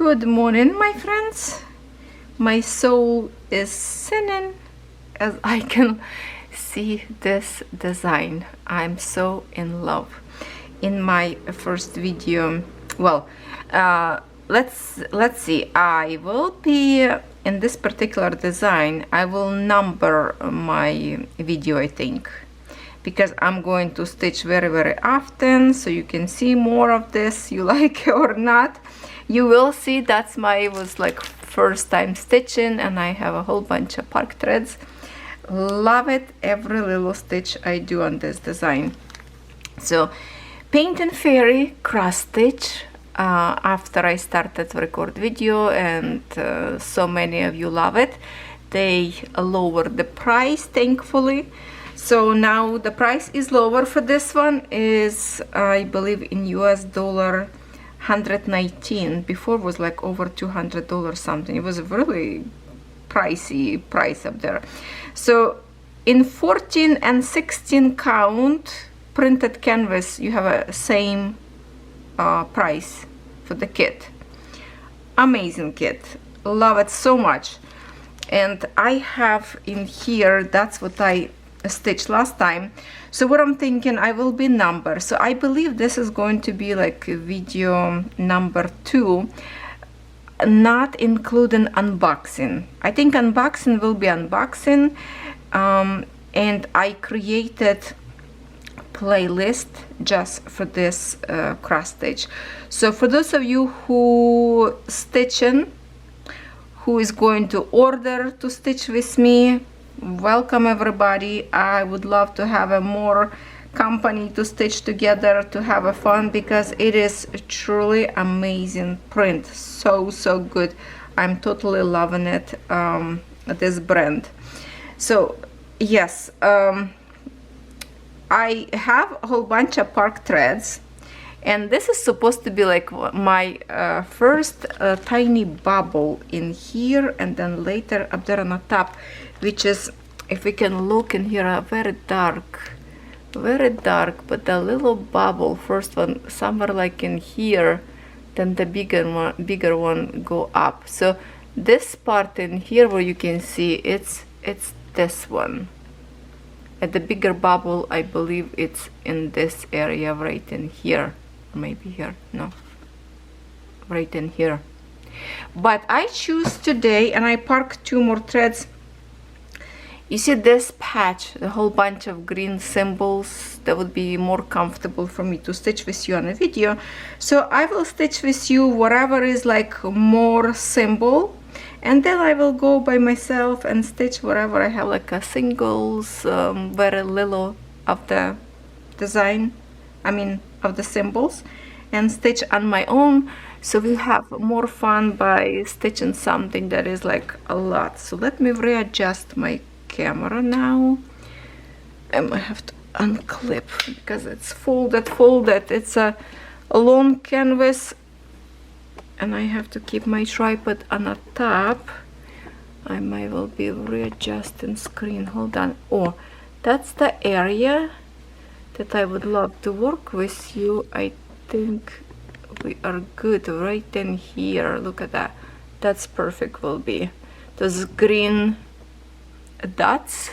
Good morning, my friends. My soul is singing as I can see this design. I'm so in love. In my first video, well, let's see. I will be in this particular design. I will number my video, I think, because I'm going to stitch very often, so you can see more of this, you like it or not. You will see that's my was like first time stitching, and I have a whole bunch of park threads. Love it, every little stitch I do on this design. So Paint and Fairy cross stitch after I started to record video, and so many of you love it. They lowered the price, thankfully. So now the price is lower for this one, is I believe in US dollar 119. Before was like over $200 something. It was a really pricey price up there. So in 14 and 16 count printed canvas, you have a same price for the kit. Amazing kit, love it so much. And I have in here, that's what I stitched last time. So what I'm thinking, I will be number. So I believe this is going to be like video number 2, not including unboxing. I think unboxing will be unboxing. And I created playlist just for this cross stitch. So for those of you who stitching, who is going to order to stitch with me, welcome everybody. I would love to have a more company to stitch together, to have a fun, because it is a truly amazing print. So good. I'm totally loving it, this brand. So yes, I have a whole bunch of park threads, and this is supposed to be like my first tiny bubble in here, and then later up there on the top, which is, if we can look in here, very dark, but the little bubble, first one somewhere like in here, then the bigger one go up. So this part in here where you can see it's this one. At the bigger bubble, I believe it's in this area right in here, maybe here, no, right in here. But I choose today, and I parked 2 more threads. You see this patch, a whole bunch of green symbols, that would be more comfortable for me to stitch with you on a video. So I will stitch with you whatever is like more symbol, and then I will go by myself and stitch wherever I have like a singles, very little of the design, I mean of the symbols, and stitch on my own. So we'll have more fun by stitching something that is like a lot. So let me readjust my camera now. I might have to unclip because it's folded. It's a long canvas, and I have to keep my tripod on the top. I might well be readjusting screen. Hold on. Oh, that's the area that I would love to work with you. I think we are good right in here. Look at that. That's perfect. Will be those green dots.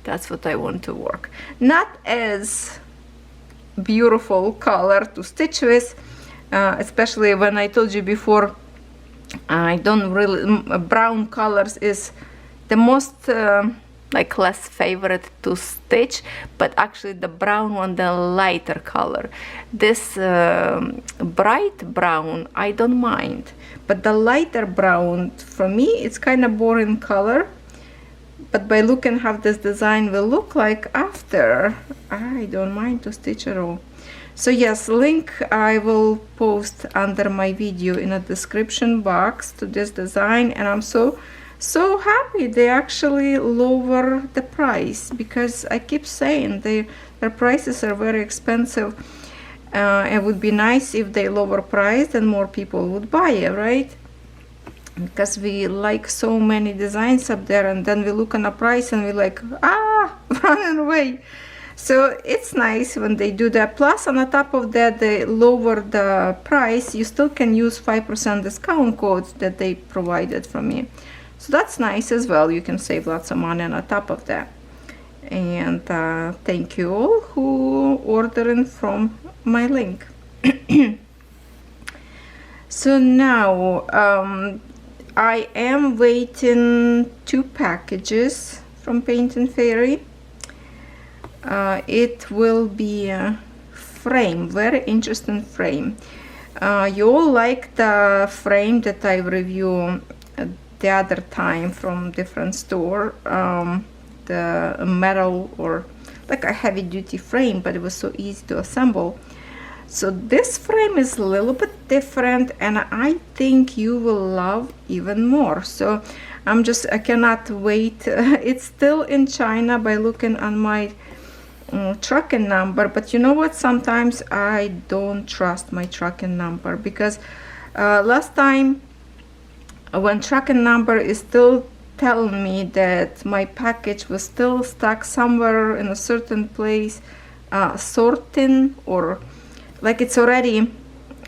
That's what I want to work. Not as beautiful color to stitch with, especially when I told you before, I don't really, brown colors is the most like less favorite to stitch, but actually the brown one, the lighter color. This bright brown I don't mind, but the lighter brown, for me, it's kind of boring color. But by looking how this design will look like after, I don't mind to stitch at all. So yes, link I will post under my video in a description box to this design, and I'm so happy they actually lower the price, because I keep saying their prices are very expensive. It would be nice if they lower price and more people would buy it, right? Because we like so many designs up there, and then we look on the price and we like running away. So it's nice when they do that. Plus, on the top of that, they lower the price. You still can use 5% discount codes that they provided for me. So that's nice as well. You can save lots of money on the top of that. And thank you all who ordering from my link. So now I am waiting 2 packages from Paint and Fairy. It will be a frame, very interesting frame. You all like the frame that I reviewed the other time from different store, the metal or like a heavy duty frame, but it was so easy to assemble. So this frame is a little bit different, and I think you will love even more. So I cannot wait. It's still in China by looking on my tracking number, but you know what, sometimes I don't trust my tracking number, because last time when tracking number is still telling me that my package was still stuck somewhere in a certain place, sorting, or like it's already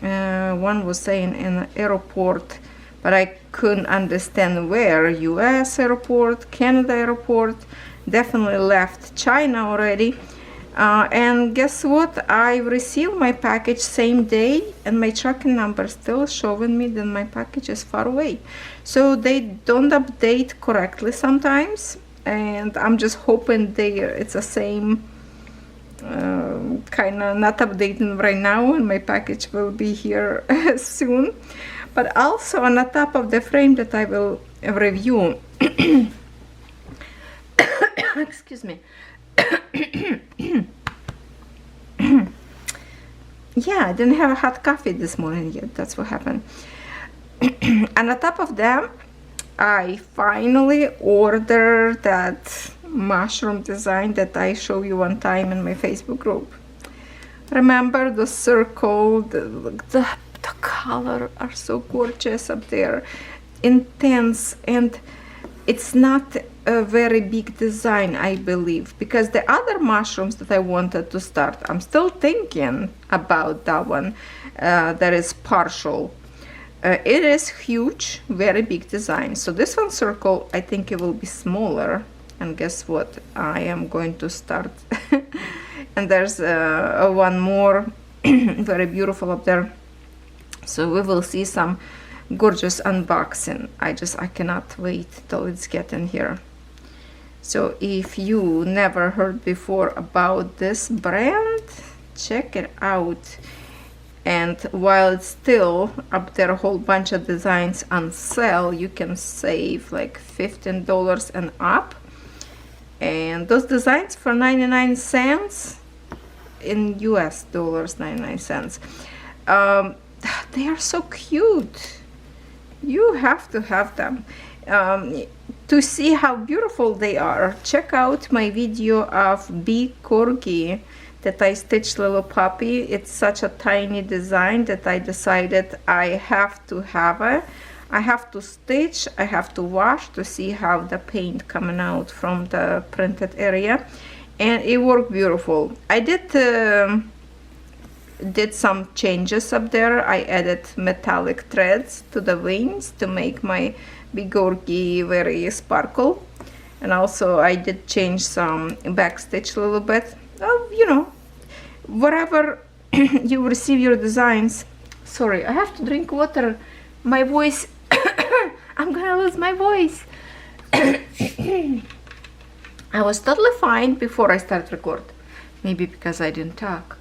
one was saying in an airport, but I couldn't understand where. US airport, Canada airport, definitely left China already. And guess what, I received my package same day, and my tracking number still showing me that my package is far away. So they don't update correctly sometimes, and I'm just hoping it's the same kind of not updating right now, and my package will be here soon. But also on the top of the frame that I will review excuse me. Yeah, I didn't have a hot coffee this morning yet. That's what happened. On the top of them, I finally ordered that mushroom design that I showed you one time in my Facebook group. Remember the circle, the color are so gorgeous up there, intense, and it's not a very big design, I believe, because the other mushrooms that I wanted to start, I'm still thinking about that one. That is partial. It is huge, very big design. So this one circle, I think it will be smaller. And guess what? I am going to start. And there's one more very beautiful up there. So we will see some gorgeous unboxing. I cannot wait till it's getting here. So if you never heard before about this brand, check it out. And while it's still up there, a whole bunch of designs on sale, you can save like $15 and up. And those designs for 99 cents in US dollars, 99 cents. They are so cute. You have to have them. To see how beautiful they are, check out my video of Bee Corgi that I stitched little puppy. It's such a tiny design that I decided I have to have it. I have to stitch, I have to wash to see how the paint coming out from the printed area, and it worked beautiful. I did some changes up there. I added metallic threads to the wings to make my Bigorgi very sparkle, and also I did change some backstitch a little bit. You know, whatever you receive your designs. Sorry, I have to drink water. My voice I'm gonna lose my voice. I was totally fine before I start record. Maybe because I didn't talk.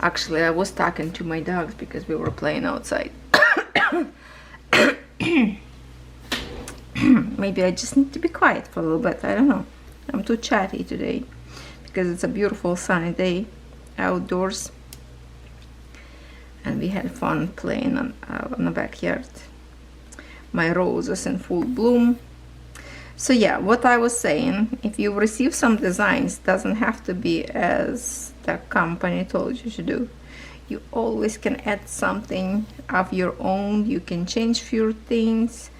Actually, I was talking to my dogs because we were playing outside. Maybe I just need to be quiet for a little bit. I don't know. I'm too chatty today because it's a beautiful sunny day outdoors. And we had fun playing on the backyard. My rose is in full bloom. So yeah, what I was saying, if you receive some designs, doesn't have to be as the company told you to do. You always can add something of your own. You can change few things.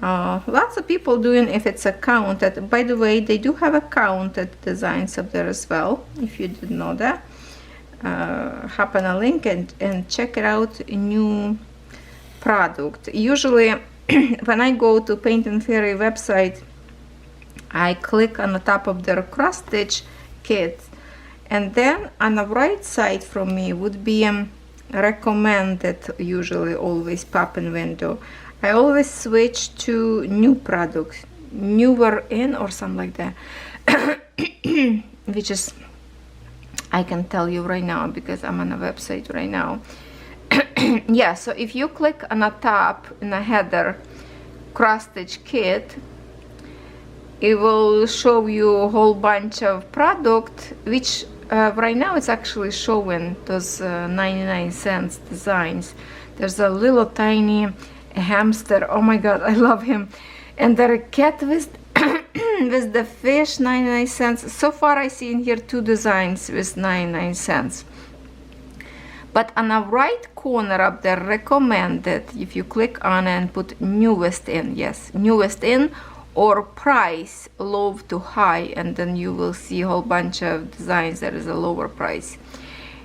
Lots of people doing if it's a counted. By the way, they do have a counted designs up there as well, if you didn't know that. Hop on a link and check it out. A new product. Usually when I go to Paint and Fairy website, I click on the top of their cross stitch kit, and then on the right side from me would be recommended, usually always pop-in window. I always switch to new product, newer in or something like that, which is, I can tell you right now because I'm on a website right now. Yeah, so if you click on the top in the header cross stitch kit, it will show you a whole bunch of product, which right now it's actually showing those 99 cents designs. There's a little tiny hamster, oh my god, I love him, and there a cat with with the fish, 99 cents. So far I see in here 2 designs with 99 cents. But on the right corner up there, recommended, if you click on and put newest in, yes, newest in, or price low to high, and then you will see a whole bunch of designs that is a lower price.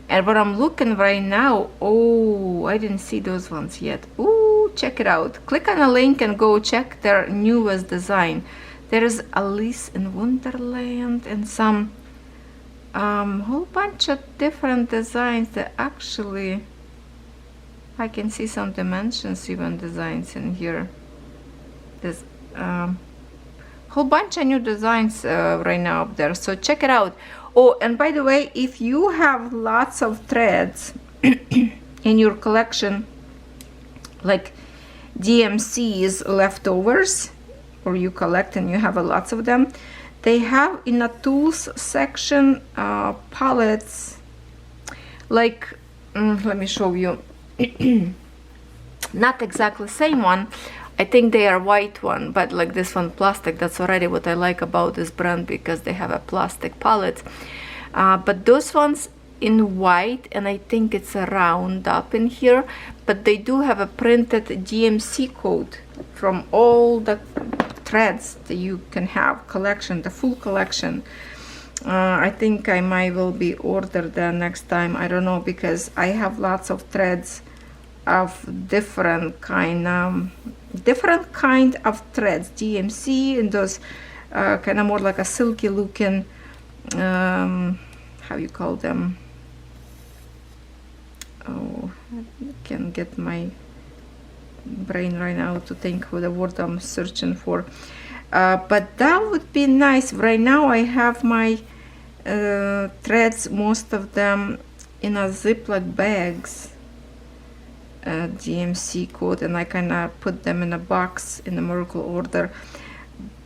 And what I'm looking right now, oh, I didn't see those ones yet. Ooh, check it out. Click on a link and go check their newest design. There is Alice in Wonderland and some whole bunch of different designs that actually I can see some dimensions even designs in here. There's whole bunch of new designs right now up there, so check it out. Oh, and by the way, if you have lots of threads in your collection, like DMC's leftovers, or you collect and you have lots of them, they have in the tools section palettes, like let me show you. Not exactly the same one, I think they are white one, but like this one plastic. That's already what I like about this brand, because they have a plastic palette. But those ones in white, and I think it's a round up in here, but they do have a printed DMC code from all the threads that you can have collection, the full collection. I think I might will be ordered there next time, I don't know, because I have lots of threads of different kind of threads, DMC, and those kind of more like a silky looking, how you call them, oh, I can't get my brain right now to think of the word I'm searching for, but that would be nice. Right now I have my threads, most of them in a Ziploc bags, DMC code, and I kind of put them in a box in a miracle order.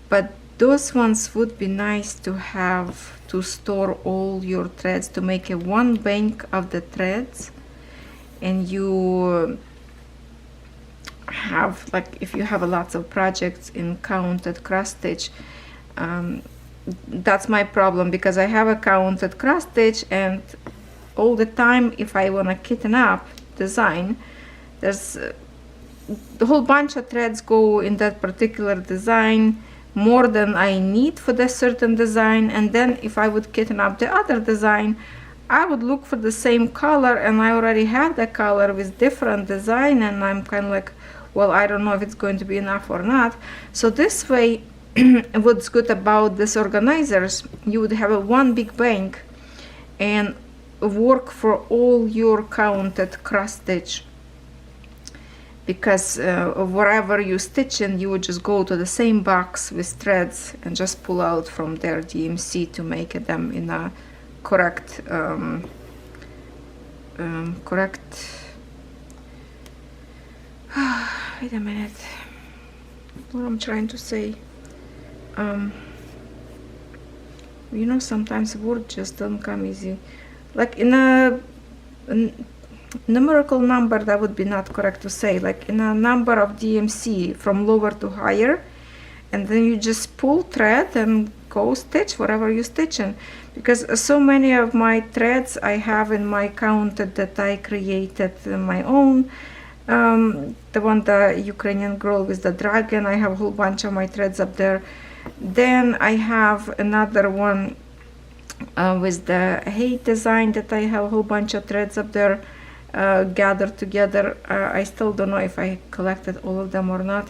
But those ones would be nice to have, to store all your threads, to make a one bank of the threads. And you have, like, if you have lots of projects in counted cross stitch, that's my problem, because I have a counted cross stitch, and all the time if I want to kitten up design, there's the whole bunch of threads go in that particular design, more than I need for the certain design. And then if I would kitten up the other design, I would look for the same color, and I already have the color with different design, and I'm kind of like, well, I don't know if it's going to be enough or not. So this way, what's good about this organizers, you would have a one big bank and work for all your counted cross stitch, because wherever you stitch in, you would just go to the same box with threads and just pull out from their DMC to make them in a correct wait a minute, what I'm trying to say, you know, sometimes words just don't come easy, like in a numerical number, that would be not correct to say, like in a number of DMC from lower to higher, and then you just pull thread and go stitch wherever you stitch in, because so many of my threads I have in my counted that I created my own, The one, the Ukrainian girl with the dragon, I have a whole bunch of my threads up there. Then I have another one with the hate design that I have a whole bunch of threads up there gathered together. I still don't know if I collected all of them or not.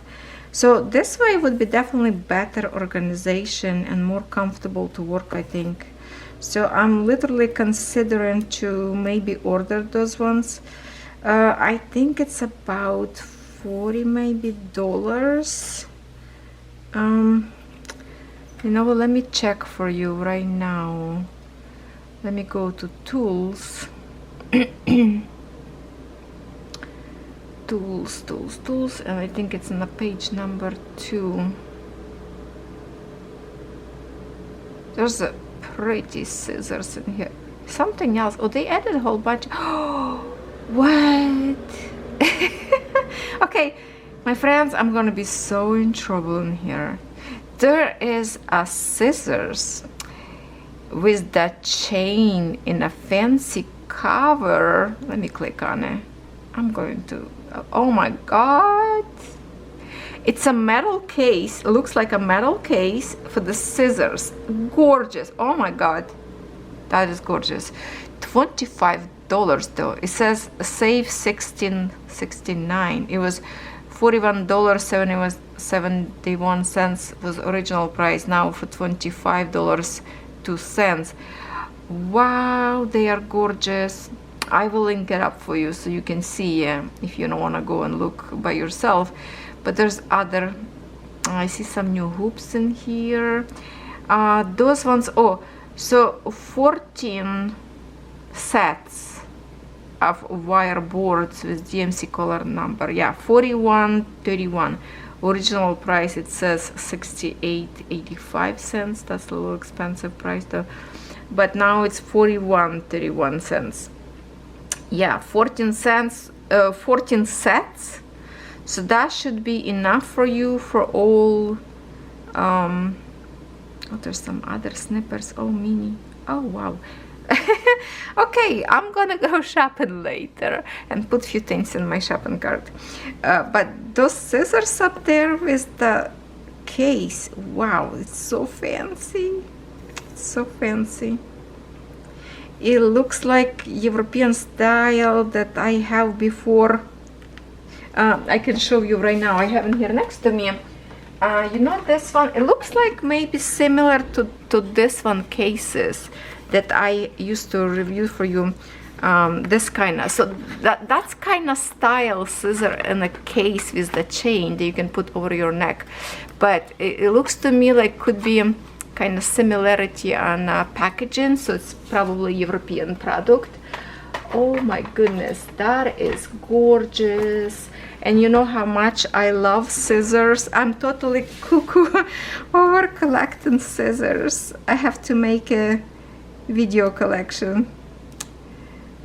So this way would be definitely better organization and more comfortable to work, I think. So I'm literally considering to maybe order those ones. I think it's about 40 maybe dollars. You know what, let me check for you right now. Let me go to tools. tools, and I think it's on the page number 2. There's a pretty scissors in here. Something else. Oh, they added a whole bunch. Oh, what? Okay, my friends, I'm gonna be so in trouble in here. There is a scissors with the chain in a fancy cover. Let me click on it. I'm going to, oh my god, it's a metal case. It looks like a metal case for the scissors. Gorgeous. Oh my god, that is gorgeous. $25 though. It says save $16.69. It was $41.71 was original price. Now for $25.02. Wow, they are gorgeous. I will link it up for you so you can see if you don't want to go and look by yourself. But there's other, I see some new hoops in here. Those ones, oh, so 14 sets of wire boards with DMC color number. Yeah, 41.31. Original price, it says $68.85. That's a little expensive price though. But now it's 41.31 cents. Yeah, 14 cents, 14 sets. So that should be enough for you for all. Oh, there's some other snippers. Oh, mini. Oh, wow. Okay, I'm gonna go shopping later and put few things in my shopping cart. But those scissors up there with the case, wow, it's so fancy. It's so fancy. It looks like European style that I have before. I can show you right now. I have it here next to me. You know this one? It looks like maybe similar to this one cases that I used to review for you. This kind of, so that's kind of style scissor in a case with the chain that you can put over your neck. But it looks to me like could be kind of similarity on packaging, so it's probably European product. Oh my goodness, that is gorgeous. And you know how much I love scissors. I'm totally cuckoo over collecting scissors. I have to make a video collection.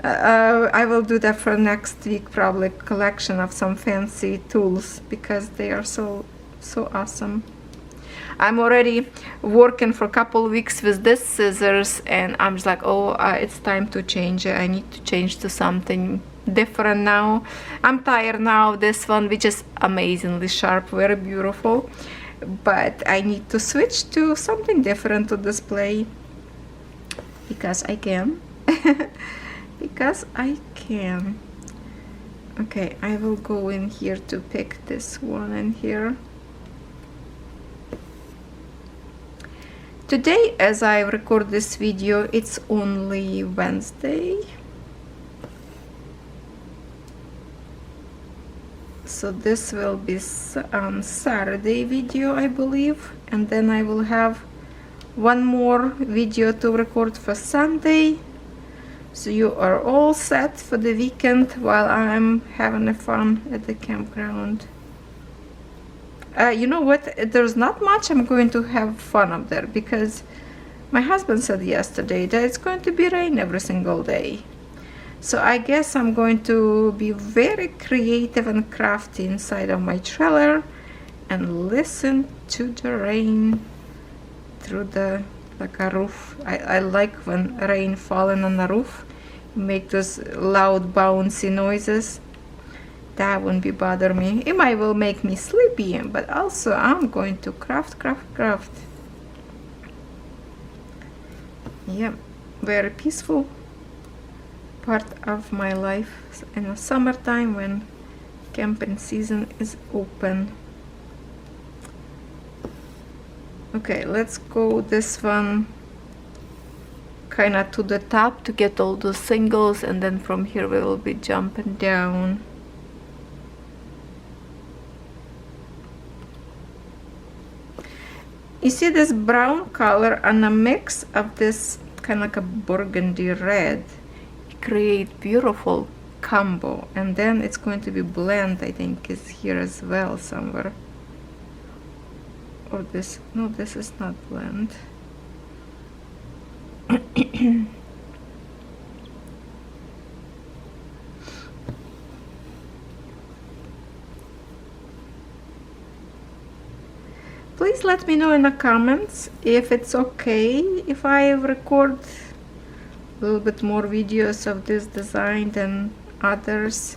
I will do that for next week, probably collection of some fancy tools because they are so awesome. I'm already working for a couple weeks with this scissors and I'm just like, oh, it's time to change it. I need to change to something different now. I'm tired now of this one, which is amazingly sharp, very beautiful, but I need to switch to something different to display because I can. Because I can. Okay, I will go in here to pick this one in here. Today, as I record this video, it's only Wednesday. So this will be Saturday video, I believe, and then I will have one more video to record for Sunday. So you are all set for the weekend while I'm having fun at the campground. You know what? There's not much I'm going to have fun up there because my husband said yesterday that it's going to be rain every single day. So I guess I'm going to be very creative and crafty inside of my trailer and listen to the rain through the like a roof. I like when rain falling on the roof, make those loud bouncy noises. That wouldn't be bother me. It might will make me sleepy, but also I'm going to craft. Yeah, very peaceful part of my life in the summertime when camping season is open. Okay, let's go this one kind of to the top to get all the singles, and then from here we will be jumping down. You see this brown color and a mix of this kind of like a burgundy red. It creates beautiful combo, and then it's going to be blend, I think is here as well somewhere. Or this, no, this is not blend. Please let me know in the comments if it's okay if I record a little bit more videos of this design than others,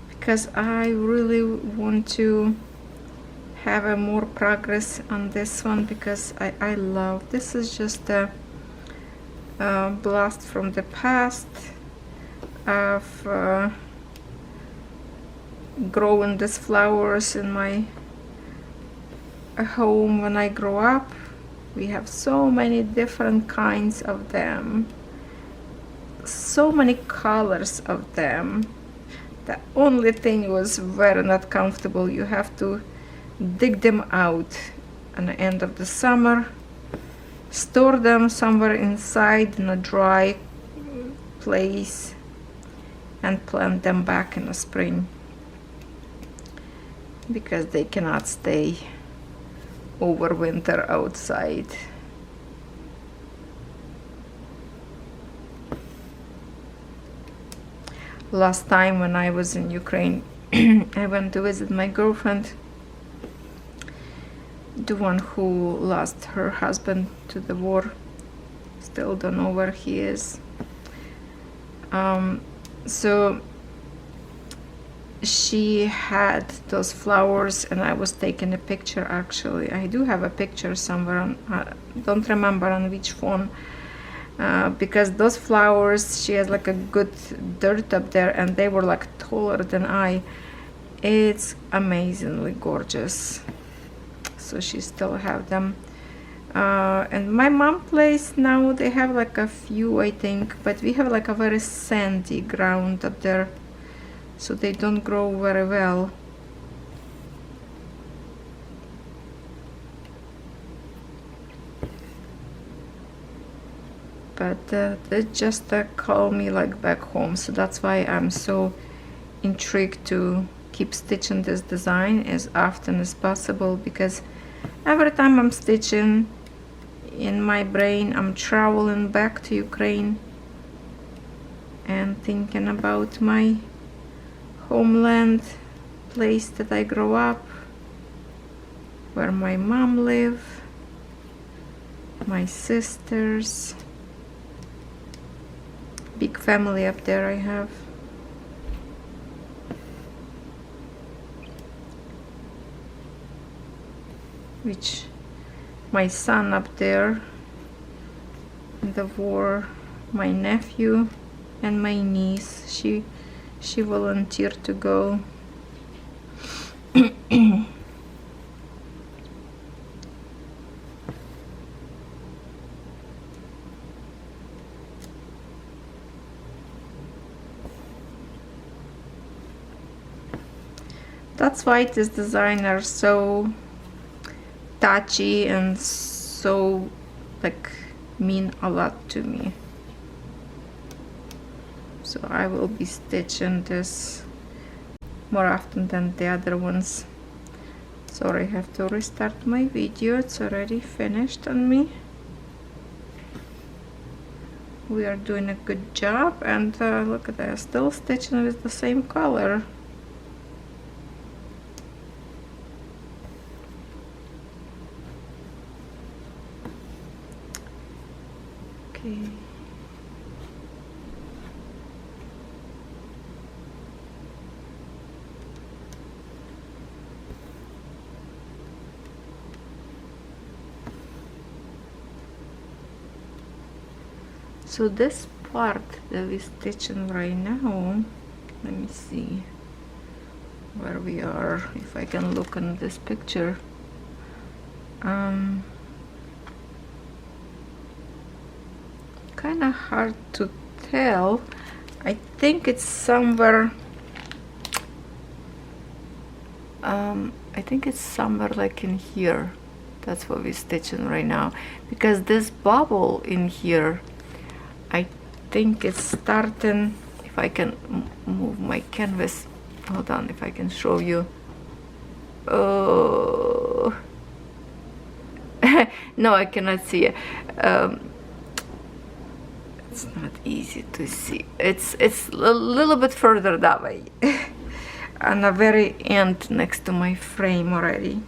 because I really want to have a more progress on this one, because I love this. Is just a blast from the past of growing these flowers in my home when I grow up. We have so many different kinds of them, so many colors of them. The only thing was very not comfortable. You have to dig them out at the end of the summer, store them somewhere inside in a dry place, and plant them back in the spring, because they cannot stay over winter outside. Last time when I was in Ukraine, I went to visit my girlfriend, the one who lost her husband to the war. Still don't know where he is. So she had those flowers, and I was taking a picture. Actually, I do have a picture somewhere on, don't remember on which phone, because those flowers, she has like a good dirt up there, and they were like taller than I. It's amazingly gorgeous. So she still have them. And my mom place now, they have like a few, I think, but we have like a very sandy ground up there, so they don't grow very well. But they just call me like back home, so that's why I'm so intrigued to keep stitching this design as often as possible, because every time I'm stitching, in my brain I'm traveling back to Ukraine and thinking about my homeland, place that I grew up, where my mom lived, my sisters, big family up there I have. Which my son up there in the war, my nephew, and my niece, she volunteered to go. That's why this designer so touchy and so like mean a lot to me. So I will be stitching this more often than the other ones. Sorry, I have to restart my video. It's already finished on me. We are doing a good job, and look at that, still stitching with the same color. Okay. So this part that we're stitching right now, let me see where we are, if I can look in this picture. Kind of hard to tell. I think it's somewhere like in here. That's what we're stitching right now, because this bubble in here, I think it's starting, if I can move my canvas, hold on, if I can show you. Oh no, I cannot see it. It's not easy to see. It's a little bit further that way on the very end next to my frame already.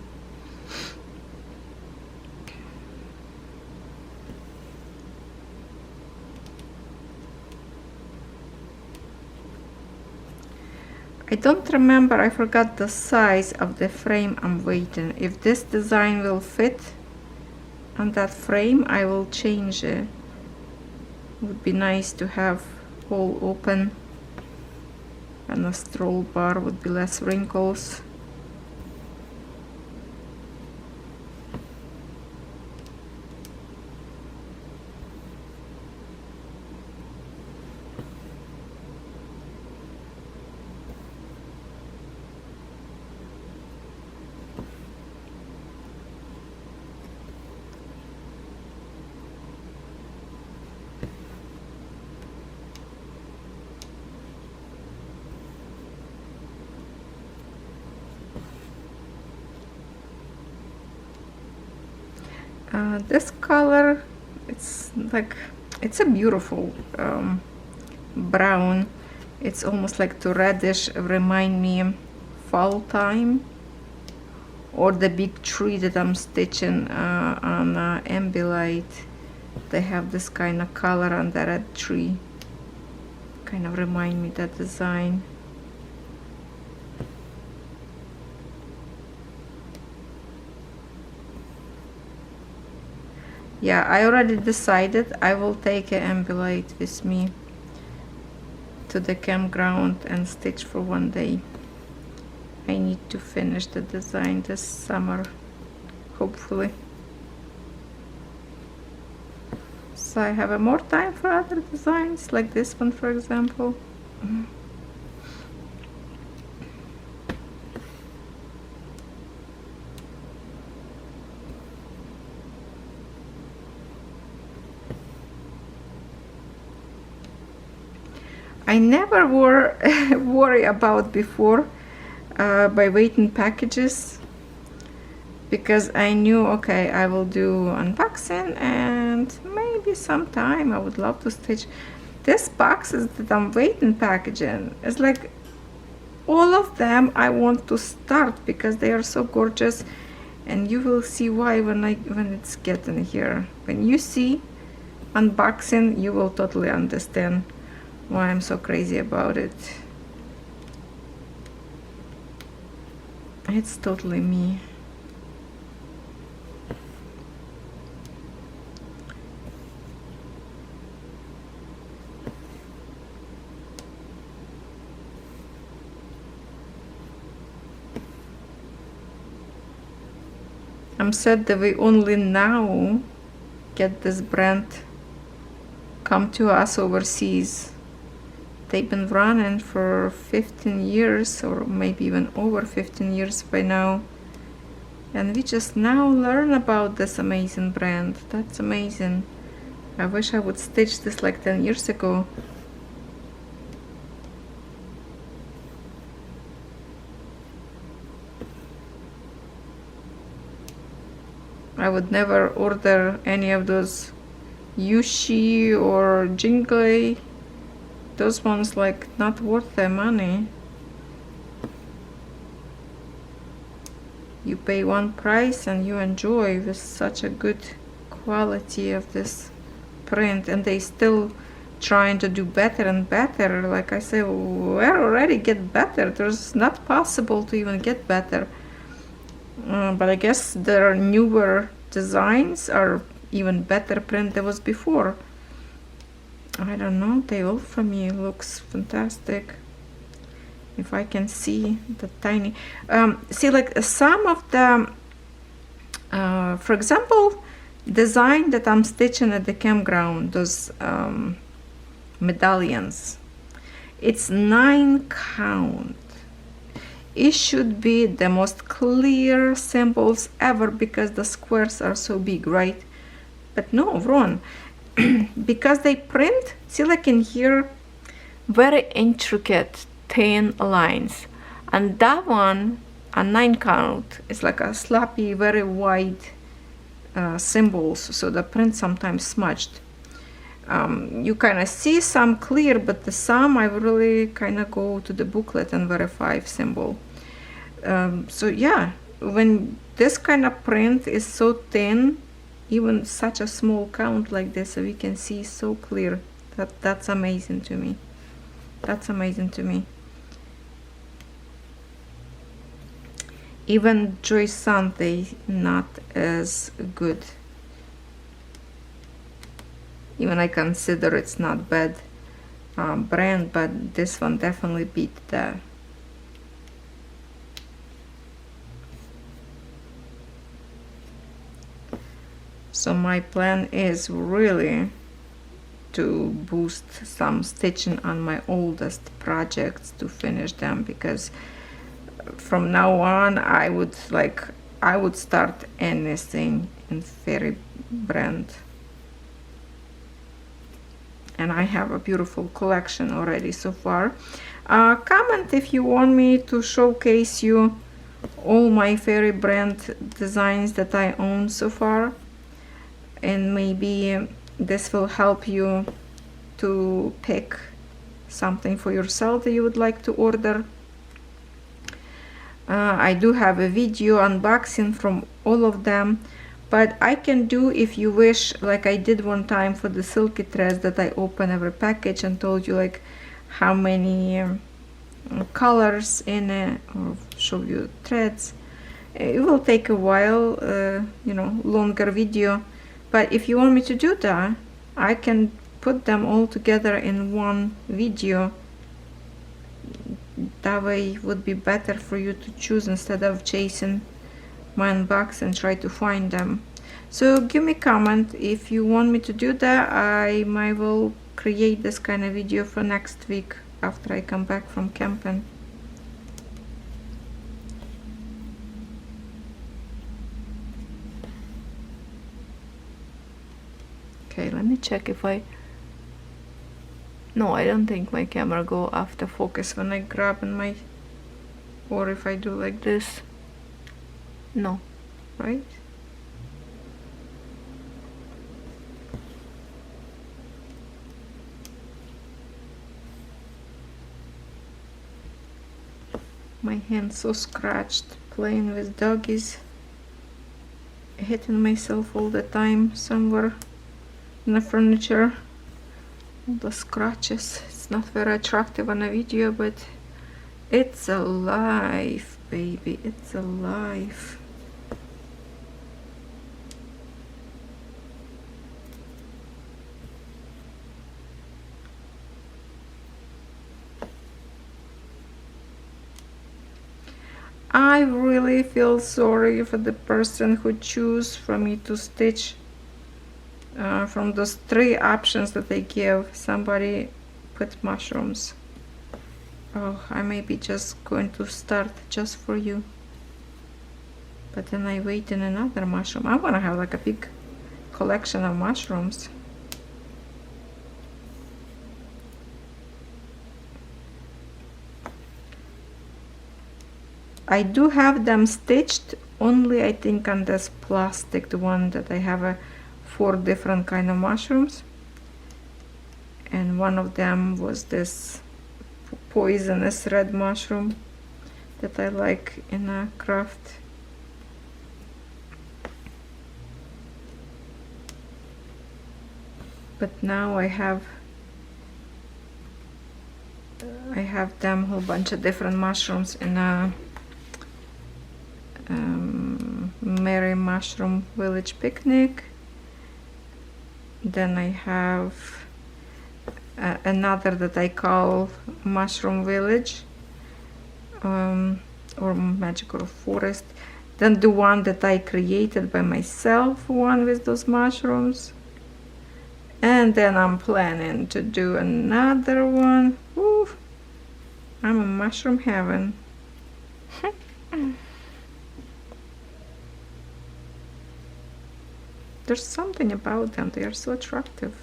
I don't remember, I forgot the size of the frame I'm waiting. If this design will fit on that frame, I will change it. Would be nice to have all open, and the stroll bar would be less wrinkles. This color, it's a beautiful brown. It's almost like to reddish, remind me fall time, or the big tree that I'm stitching on Ambilight. They have this kind of color on the red tree, kind of remind me that design. Yeah, I already decided I will take an Ambilight with me to the campground and stitch for one day. I need to finish the design this summer, hopefully. So I have more time for other designs, like this one, for example. I never worry about before by waiting packages, because I knew, okay, I will do unboxing and maybe sometime I would love to stitch. This boxes that I'm waiting packaging, it's like all of them I want to start because they are so gorgeous, and you will see why when it's getting here. When you see unboxing, you will totally understand why I'm so crazy about it. It's totally me. I'm sad that we only now get this brand come to us overseas. They've been running for 15 years, or maybe even over 15 years by now, and we just now learn about this amazing brand. That's amazing. I wish I would stitch this like 10 years ago. I would never order any of those Yushi or Jingle. Those ones like not worth their money. You pay one price and you enjoy with such a good quality of this print, and they still trying to do better and better. Like I say, where already get better? There's not possible to even get better. But I guess their newer designs are even better print than was before. I don't know, the wolf for me looks fantastic. If I can see the tiny, see, like some of the, for example, design that I'm stitching at the campground, those medallions, it's 9 count. It should be the most clear symbols ever because the squares are so big, right? But no, wrong. Because they print, see, like in here, very intricate thin lines, and that one, a 9 count, is like a sloppy, very wide symbols, so the print sometimes smudged. You kind of see some clear, but the some I really kind of go to the booklet and verify symbol. So yeah, when this kind of print is so thin, even such a small count like this, so we can see so clear, that's amazing to me. That's amazing to me. Even Joyce Sante not as good. Even I consider it's not bad brand, but this one definitely beat that. So my plan is really to boost some stitching on my oldest projects to finish them, because from now on I would start anything in fairy brand, and I have a beautiful collection already so far. Comment if you want me to showcase you all my fairy brand designs that I own so far, and maybe this will help you to pick something for yourself that you would like to order. I do have a video unboxing from all of them, but I can do, if you wish, like I did one time for the silky threads, that I open every package and told you like how many colors in it, or show you threads. It will take a while, you know, longer video, but if you want me to do that, I can put them all together in one video. That way it would be better for you to choose instead of chasing my unbox and try to find them. So give me a comment if you want me to do that. I might will create this kind of video for next week after I come back from camping. Okay, let me check if no, I don't think my camera go after focus when I grab in my, or if I do like this. No, right? My hand's so scratched playing with doggies, hitting myself all the time somewhere in the furniture. All the scratches. It's not very attractive on a video, but it's alive, baby, it's alive. I really feel sorry for the person who chose for me to stitch from those 3 options that they give. Somebody put mushrooms. Oh, I may be just going to start just for you, but then I wait in another mushroom. I want to have like a big collection of mushrooms. I do have them stitched, only I think on this plastic, the one that I have 4 different kind of mushrooms, and one of them was this poisonous red mushroom that I like in a craft. But now I have them whole bunch of different mushrooms in a Merry Mushroom Village Picnic. Then I have another that I call Mushroom Village, or Magical Forest. Then the one that I created by myself, one with those mushrooms. And then I'm planning to do another one. Woo. I'm a mushroom heaven. There's something about them, they are so attractive.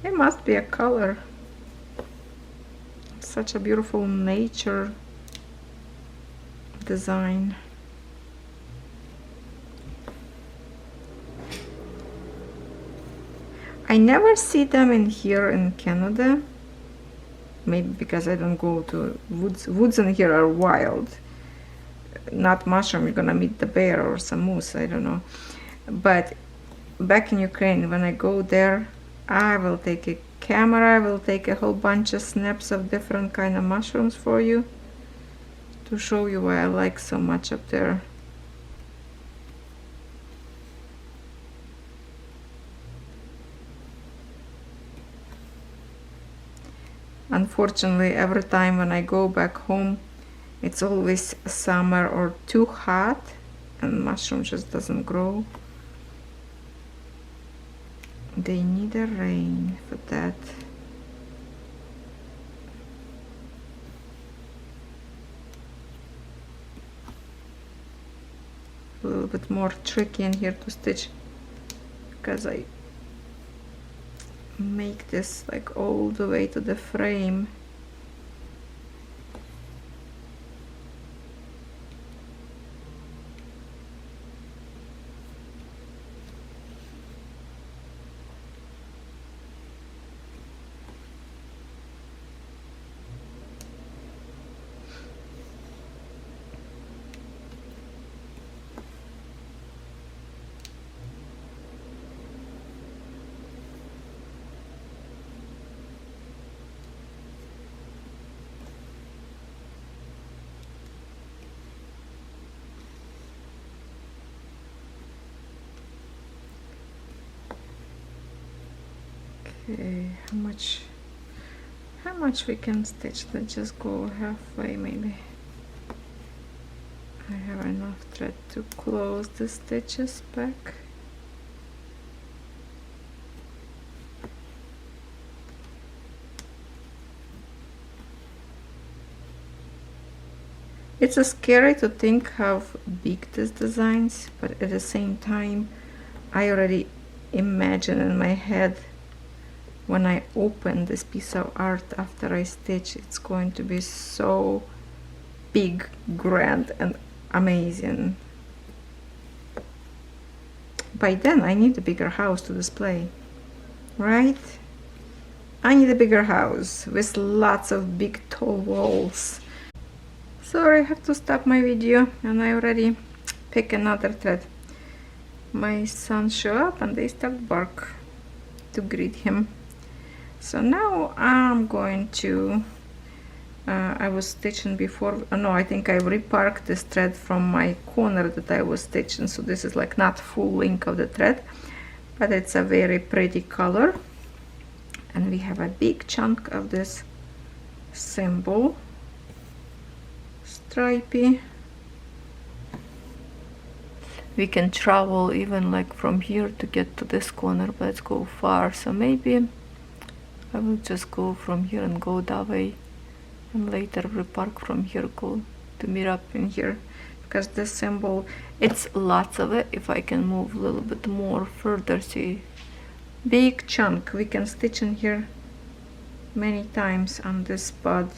It must be a color. Such a beautiful nature design. I never see them in here in Canada. Maybe because I don't go to woods. Woods in here are wild. Not mushroom, you're gonna meet the bear or some moose, I don't know. But back in Ukraine, when I go there, I will take a camera, I will take a whole bunch of snaps of different kind of mushrooms for you to show you why I like so much up there. Unfortunately, every time when I go back home, it's always summer or too hot and mushroom just doesn't grow. They need a rain for that. A little bit more tricky in here to stitch because I make this like all the way to the frame. Okay, how much we can stitch? Let's just go halfway maybe. I have enough thread to close the stitches back. It's scary to think how big this designs, but at the same time I already imagine in my head when I open this piece of art after I stitch, it's going to be so big, grand and amazing. By then I need a bigger house to display, right? I need a bigger house with lots of big tall walls. Sorry, I have to stop my video and I already pick another thread. My sons show up and they start bark to greet him. So now I'm going to, I was stitching before, no, I think I reparked this thread from my corner that I was stitching, so this is like not full length of the thread, but it's a very pretty color. And we have a big chunk of this symbol, stripy. We can travel even like from here to get to this corner, but let's go far, so maybe I will just go from here and go that way and later repark from here, go to meet up in here, because this symbol, it's lots of it. If I can move a little bit more further, see, big chunk. We can stitch in here many times on this spot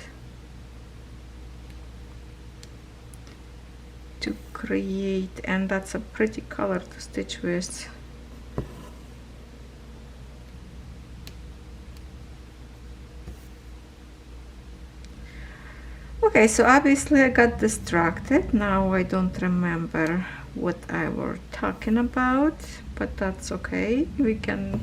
to create, and that's a pretty color to stitch with. Okay, so obviously I got distracted. Now I don't remember what I were talking about, but that's okay. We can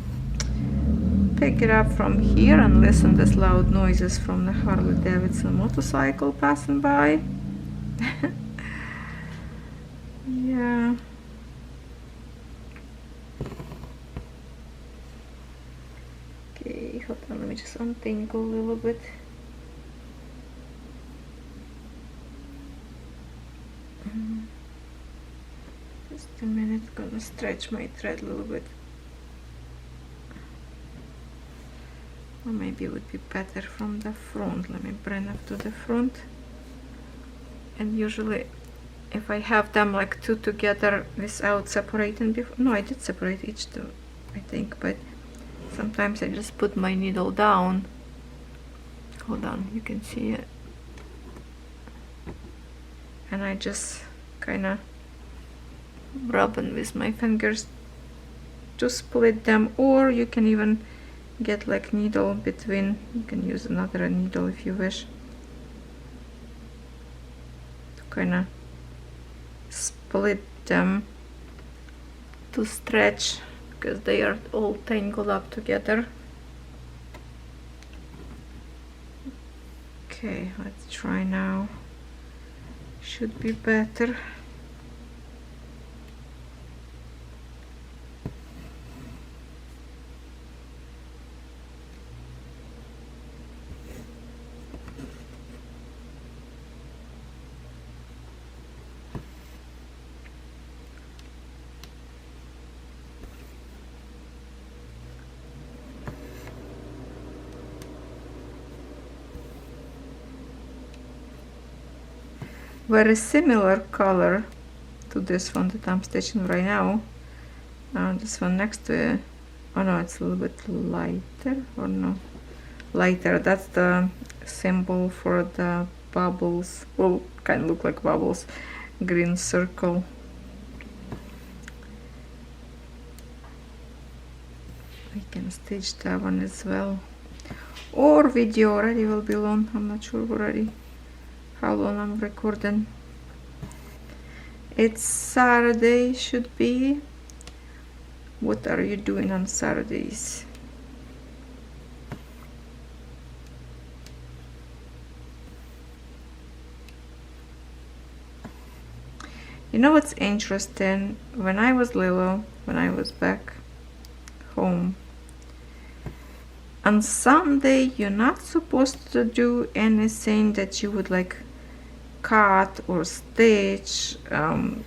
pick it up from here and listen to these loud noises from the Harley Davidson motorcycle passing by. Yeah. Okay, hold on, let me just untangle a little bit. Just a minute, gonna stretch my thread a little bit. Or maybe it would be better from the front. Let me bring up to the front. And usually if I have them like two together without separating before, no, I did separate each two, I think, but sometimes I just put my needle down. Hold on, you can see it. And I just kind of rubbing with my fingers to split them, or you can even get like needle between. You can use another needle if you wish to kind of split them to stretch, because they are all tangled up together. Okay, let's try now. Should be better. Very similar color to this one that I'm stitching right now. This one next to it, oh no, it's a little bit lighter, or no, lighter. That's the symbol for the bubbles. Well, kind of look like bubbles. Green circle. We can stitch that one as well. Or video already will be long. I'm not sure already how long I'm recording. It's Saturday, should be. What are you doing on Saturdays? You know what's interesting? When I was little, when I was back home, on Sunday you're not supposed to do anything that you would like cut or stitch.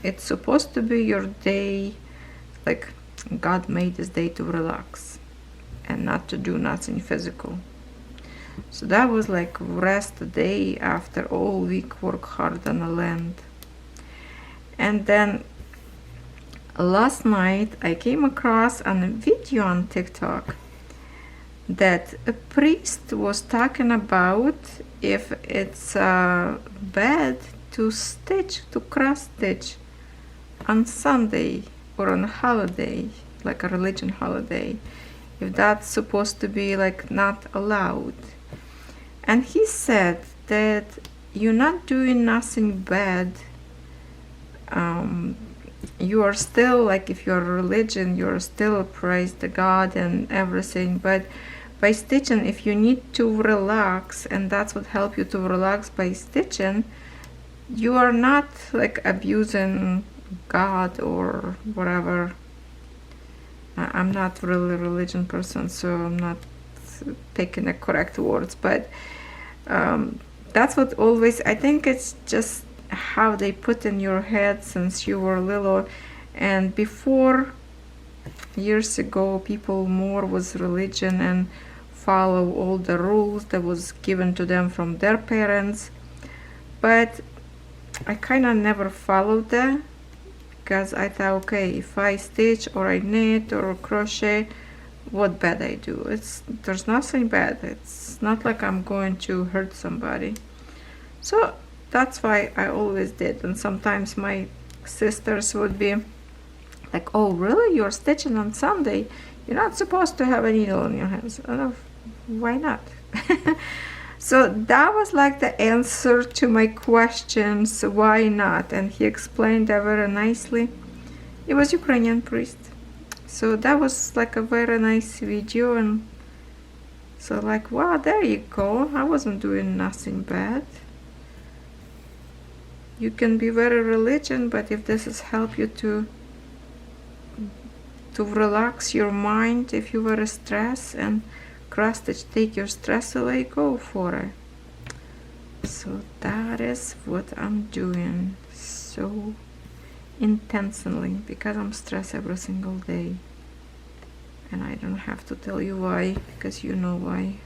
It's supposed to be your day, like God made this day to relax and not to do nothing physical. So that was like rest day after all week work hard on the land. And then last night I came across a video on TikTok that a priest was talking about if it's bad to stitch, to cross stitch on Sunday or on a holiday, like a religion holiday, if that's supposed to be like not allowed. And he said that you're not doing nothing bad. You are still, like, if you're a religion, you're still praise the God and everything, but by stitching, if you need to relax, and that's what help you to relax by stitching, you are not like abusing God or whatever. I'm not really a religion person, so I'm not picking the correct words, but that's what always, I think it's just how they put in your head since you were little. And before, years ago, people more was religion and follow all the rules that was given to them from their parents, but I kind of never followed that, because I thought, okay, if I stitch or I knit or crochet, what bad I do? There's nothing bad. It's not like I'm going to hurt somebody. So that's why I always did. And sometimes my sisters would be like, oh really, you're stitching on Sunday, you're not supposed to have a needle in your hands. I know, why not? So that was like the answer to my questions, why not, and he explained that very nicely. It was Ukrainian priest, so that was like a very nice video. And so like, wow, there you go, I wasn't doing nothing bad. You can be very religion, but if this is help you to relax your mind, if you were stressed, and cross stitch take your stress away, go for it. So that is what I'm doing so intensely, because I'm stressed every single day, and I don't have to tell you why, because you know why.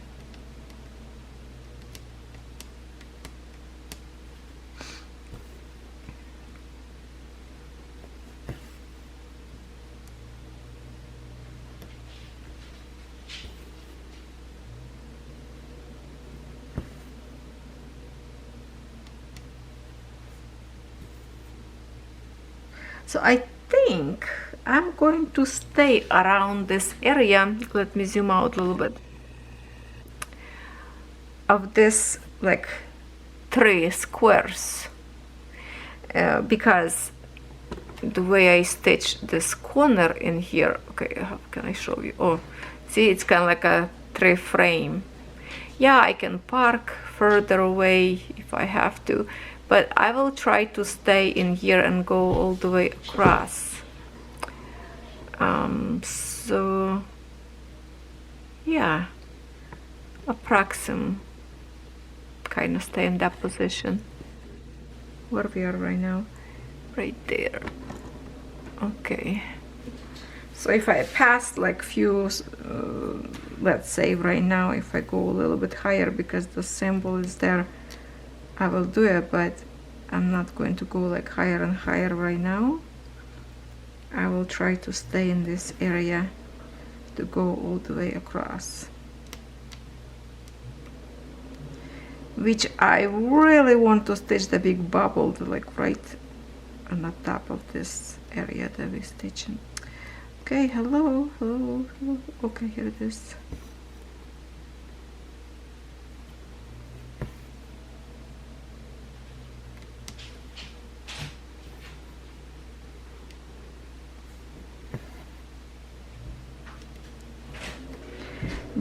So I think I'm going to stay around this area. Let me zoom out a little bit. Of this like 3 squares, because the way I stitch this corner in here, okay, how can I show you? Oh, see, it's kind of like a 3 frame. Yeah, I can park further away if I have to, but I will try to stay in here and go all the way across. So yeah, approximate, kind of stay in that position where we are right now, right there. Okay, so if I pass like few, let's say right now, if I go a little bit higher because the symbol is there, I will do it, but I'm not going to go like higher and higher right now. I will try to stay in this area to go all the way across, which I really want to stitch the big bubble to like right on the top of this area that we're stitching. Okay, hello, hello, hello. Okay, here it is.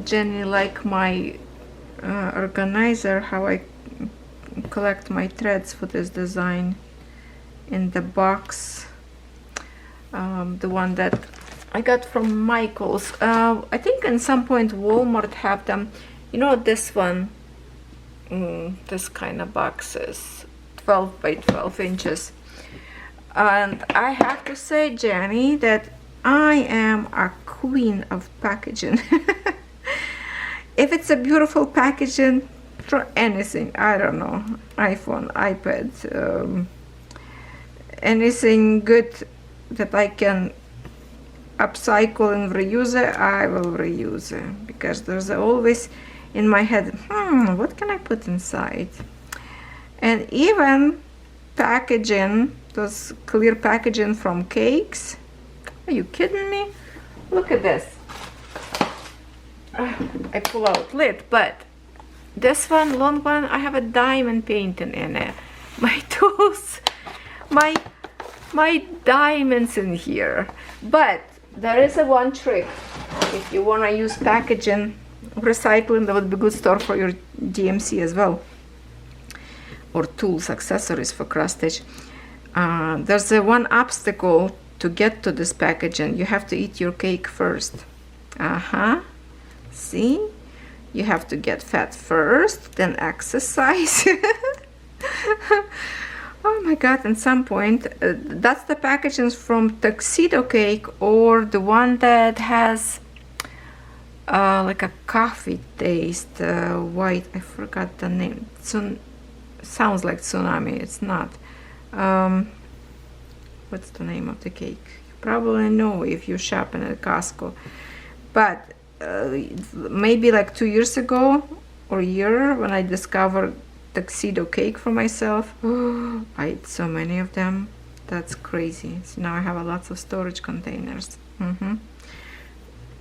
Jenny like my organizer, how I collect my threads for this design in the box, the one that I got from Michael's. I think at some point Walmart have them, you know, this one, this kind of boxes, 12 by 12 inches. And I have to say, Jenny, that I am a queen of packaging. If it's a beautiful packaging for anything, I don't know, iPhone, iPad, anything good that I can upcycle and reuse it, I will reuse it, because there's always in my head, what can I put inside? And even packaging, those clear packaging from cakes, are you kidding me? Look at this. I pull out lid, but this one, long one, I have a diamond painting in it. My tools, my diamonds in here. But there is a one trick. If you want to use packaging, recycling, that would be good store for your DMC as well, or tools, accessories for cross stitch. There's a one obstacle to get to this packaging. You have to eat your cake first. See, you have to get fat first, then exercise. Oh my god, at some point, that's the packaging from Tuxedo Cake, or the one that has like a coffee taste, white, I forgot the name. Sounds like tsunami, it's not. What's the name of the cake? You probably know if you shop in a Costco. But maybe like 2 years ago or a year, when I discovered Tuxedo Cake for myself, I ate so many of them. That's crazy. So now I have lots of storage containers.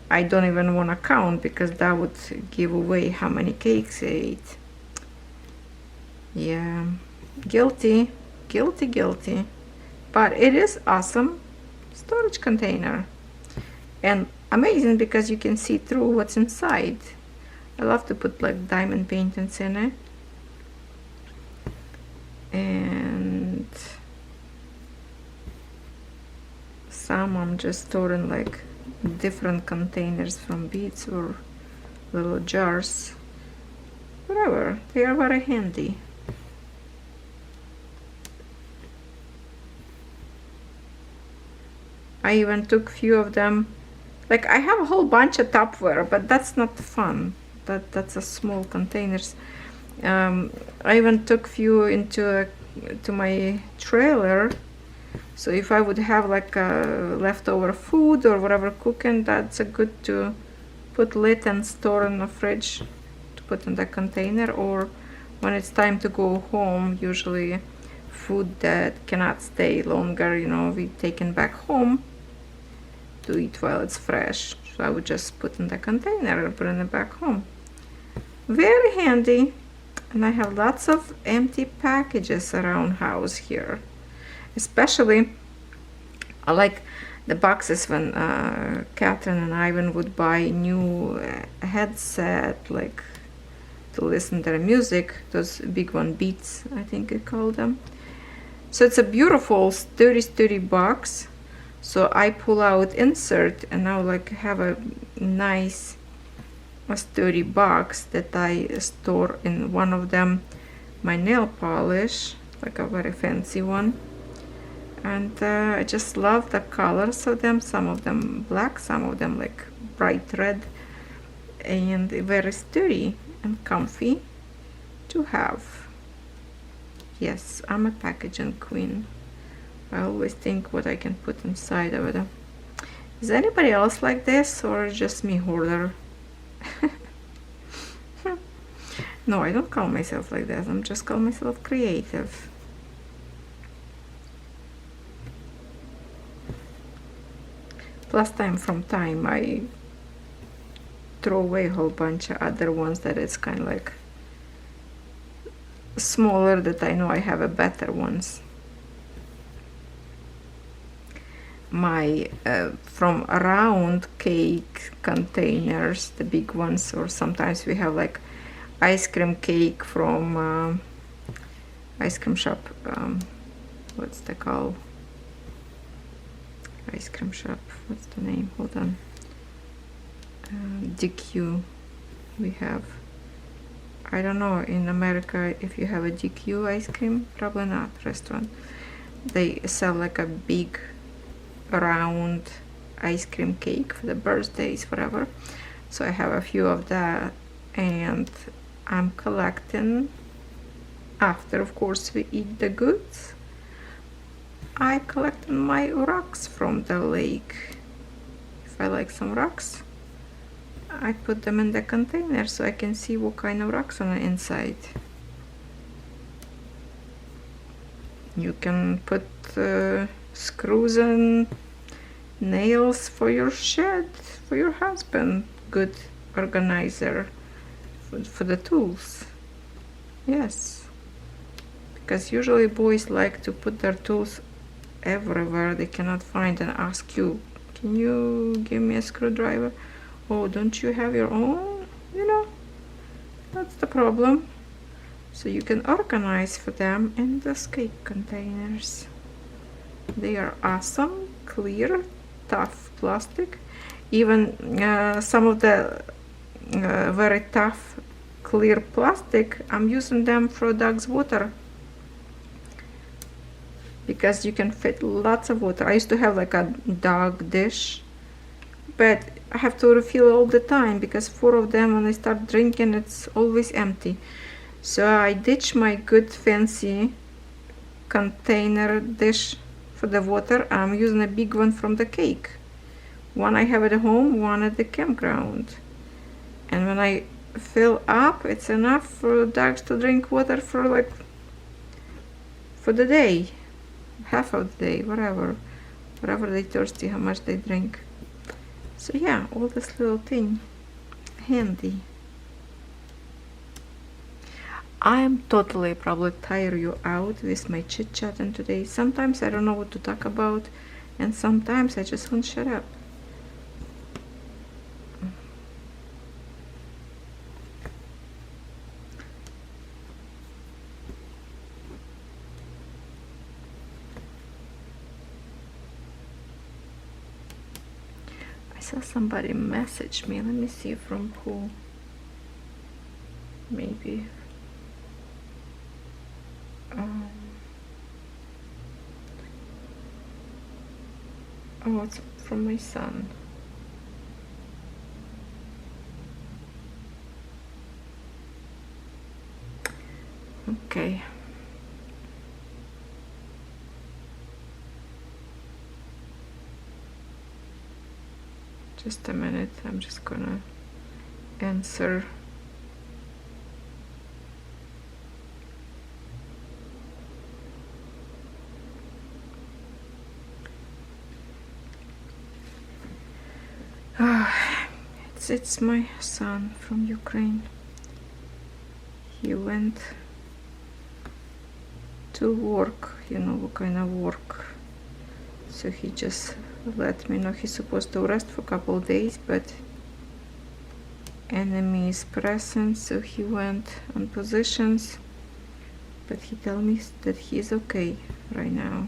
I don't even want to count, because that would give away how many cakes I ate. Yeah, guilty, guilty, guilty. But it is awesome storage container, and amazing because you can see through what's inside. I love to put like diamond paintings in it. And some I'm just storing like different containers from beads or little jars, whatever, they are very handy. I even took few of them, like I have a whole bunch of Tupperware, but that's not fun. That's a small containers. I even took few into to my trailer, so if I would have like leftover food or whatever cooking, that's a good to put lid and store in the fridge, to put in the container, or when it's time to go home, usually food that cannot stay longer, you know, we taken back home to eat while it's fresh. So I would just put in the container and bring it back home. Very handy. And I have lots of empty packages around house here. Especially I like the boxes when Catherine and Ivan would buy new headset, like to listen to their music, those big one Beats, I think I call them. So it's a beautiful sturdy box. So I pull out insert and now like have a nice sturdy box that I store in one of them my nail polish, like a very fancy one. And I just love the colors of them, some of them black, some of them like bright red, and very sturdy and comfy to have. Yes, I'm a packaging queen. I always think what I can put inside of it. Is anybody else like this, or just me hoarder? No, I don't call myself like that. I'm just call myself creative. Plus from time I throw away a whole bunch of other ones that it's kind of like smaller, that I know I have a better ones. My from round cake containers, the big ones, or sometimes we have like ice cream cake from ice cream shop, what's the call, ice cream shop, what's the name, hold on, DQ. We have, I don't know in America if you have a DQ ice cream, probably not, restaurant. They sell like a big round ice cream cake for the birthdays, whatever. So I have a few of that, and I'm collecting, after of course we eat the goods, I collect my rocks from the lake. If I like some rocks, I put them in the container so I can see what kind of rocks on the inside. You can put screws and nails for your shed, for your husband. Good organizer for the tools. Yes, because usually boys like to put their tools everywhere they cannot find and ask you, can you give me a screwdriver? Oh, don't you have your own? You know, that's the problem. So you can organize for them in the cake containers. They are awesome, clear, tough plastic. Even some of the very tough clear plastic, I'm using them for dog's water, because you can fit lots of water. I used to have like a dog dish, but I have to refill all the time because 4 of them, when I start drinking, it's always empty. So I ditch my good fancy container dish for the water. I'm using a big one from the cake. One I have at home, one at the campground. And when I fill up, it's enough for dogs to drink water for like for the day, half of the day, whatever they thirsty, how much they drink. So yeah, all this little thing handy. I'm totally probably tire you out with my chit-chatting today. Sometimes I don't know what to talk about, and sometimes I just won't shut up. I saw somebody message me. Let me see from who. maybe. Oh, it's from my son. Okay. Just a minute, I'm just gonna answer. It's my son from Ukraine. He went to work, you know what kind of work. So he just let me know he's supposed to rest for a couple of days, but enemy is present, so he went on positions. But he told me that he's okay right now.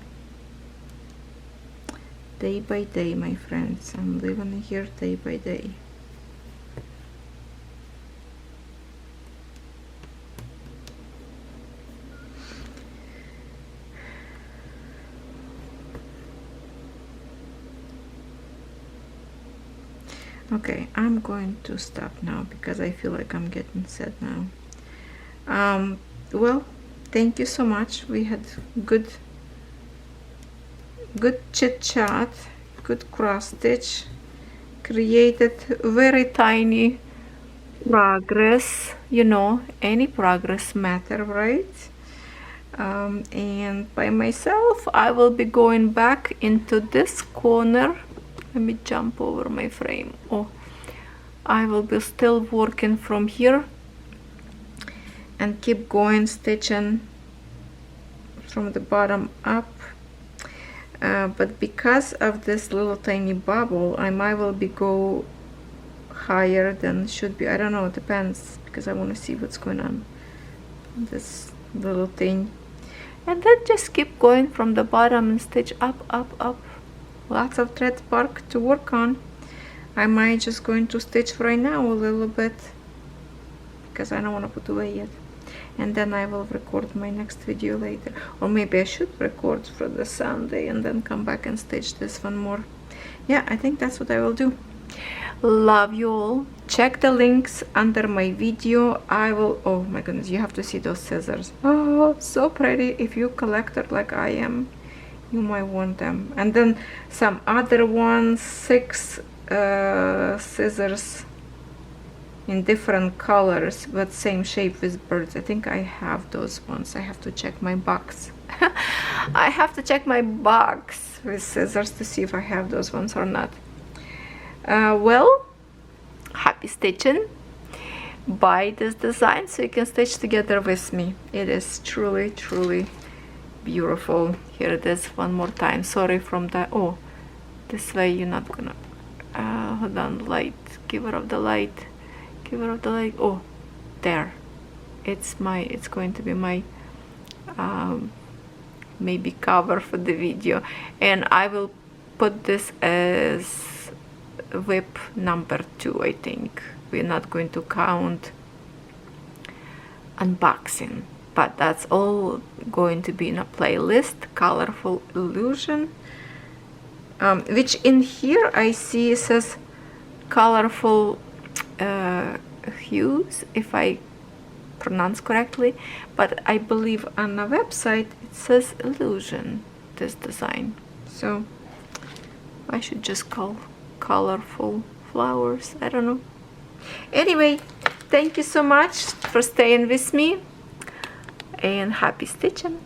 Day by day, my friends. I'm living here day by day. Okay, I'm going to stop now because I feel like I'm getting sad now. Well, thank you so much. We had good chit chat, good cross stitch, created very tiny progress. You know, any progress matter, right? And by myself, I will be going back into this corner. Let me jump over my frame. Oh, I will be still working from here and keep going, stitching from the bottom up. But because of this little tiny bubble, I might well be go higher than should be. I don't know, it depends, because I want to see what's going on this little thing. And then just keep going from the bottom and stitch up, up, up. Lots of thread bark to work on. I might just going to stitch right now a little bit because I don't want to put away yet, and then I will record my next video later, or maybe I should record for the Sunday and then come back and stitch this one more. Yeah, I think that's what I will do. Love you all. Check the links under my video. I will, oh my goodness, you have to see those scissors. Oh, so pretty. If you collector like I am, you might want them. And then some other ones, 6 scissors in different colors but same shape with birds. I think I have those ones. I have to check my box. I have to check my box with scissors to see if I have those ones or not. Well, happy stitching. Buy this design so you can stitch together with me. It is truly, truly beautiful. Here it is one more time. Sorry from the, oh, this way you're not gonna, hold on, light, give her of the light, give her of the light. Oh, there, it's going to be my maybe cover for the video, and I will put this as WIP number 2. I think we're not going to count unboxing, but that's all going to be in a playlist. Colorful Illusion, which in here I see it says colorful hues, if I pronounce correctly, but I believe on the website it says Illusion, this design. So I should just call colorful flowers, I don't know. Anyway, thank you so much for staying with me, and happy stitching.